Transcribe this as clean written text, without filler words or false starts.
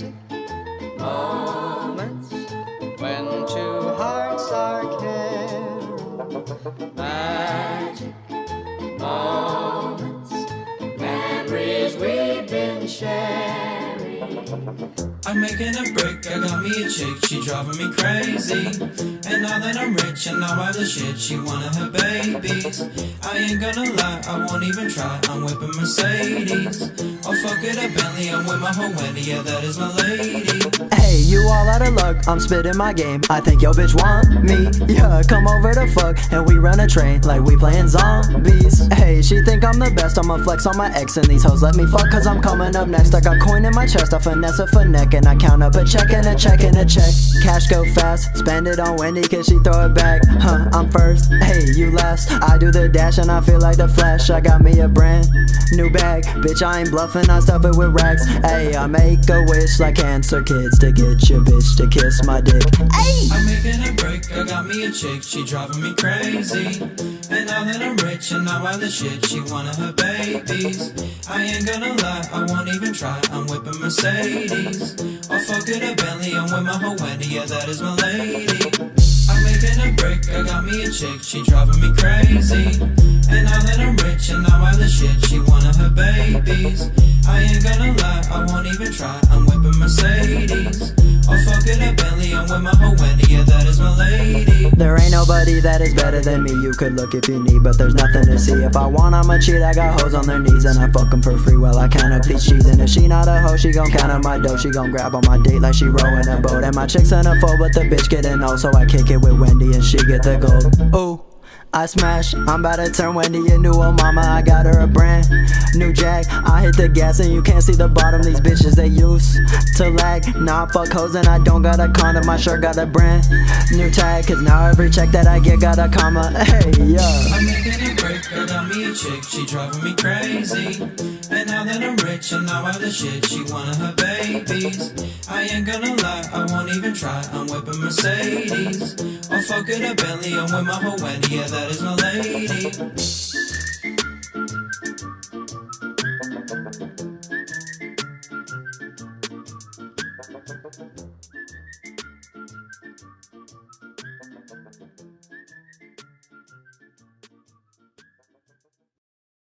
Magic moments when two hearts are caring. Magic moments, memories we've been sharing. I'm making a break, I got me a chick, she driving me crazy. And now that I'm rich and now I have the shit, she one of her babies. I ain't gonna lie, I won't even try, I'm whipping Mercedes. I'll fuck it a Bentley, I'm with my whole Wendy, yeah that is my lady. Hey, you all out of luck, I'm spitting my game, I think yo bitch want me. Yeah, come over to fuck, and we run a train like we playing zombies. Hey, she think I'm the best, I'ma flex on my ex and these hoes let me fuck cause I'm coming up next. I got coin in my chest, I finesse her for neck, and I count up a check and a check and a check. Cash go fast, spend it on Wendy cause she throw it back. I'm first, hey, you last. I do the dash and I feel like the Flash. I got me a brand new bag, bitch I ain't bluffing, I stuff it with racks. Hey, I make a wish like cancer kids to get your bitch to kiss my dick. Hey! I'm making a break, I got me a chick, she driving me crazy. And now that I'm rich and now I the shit, she one of her babies. I ain't gonna lie, I won't even try, I'm whipping Mercedes. I'll fuck it a Bentley, I'm with my whole Wendy, yeah that is my lady. I'm making a break, I got me a chick, she driving me crazy. And now that I'm rich and now I the shit, she one of her babies. I ain't gonna lie, I won't even try, I'm whipping Mercedes. I'll fuck it a Bentley, I'm with my whole Wendy, yeah that is my lady. There ain't nobody that is better than me, you could look if you need, but there's nothing to see. If I want, I'ma cheat, I got hoes on their knees, and I fuck them for free while I count up these cheese. And if she not a hoe, she gon' count up my dough, she gon' grab on my date like she rowing a boat. And my chick's in a foe, but the bitch getting old, so I kick it with Wendy and she get the gold. Ooh, I smash, I'm about to turn Wendy into a mama, I got her a brand new Jag. I hit the gas and you can't see the bottom, these bitches they used to lag. Nah, fuck hoes and I don't got a condom, my shirt got a brand new tag. Cause now every check that I get got a comma, hey, yeah. I'm making a break, I got me a chick, she driving me crazy. And now that I'm rich and now I the shit, she one of her babies. I ain't gonna lie, I won't even try, I'm whipping Mercedes. I'll fuck it a Bentley, I'm with my whole Wendy, yeah that is my lady.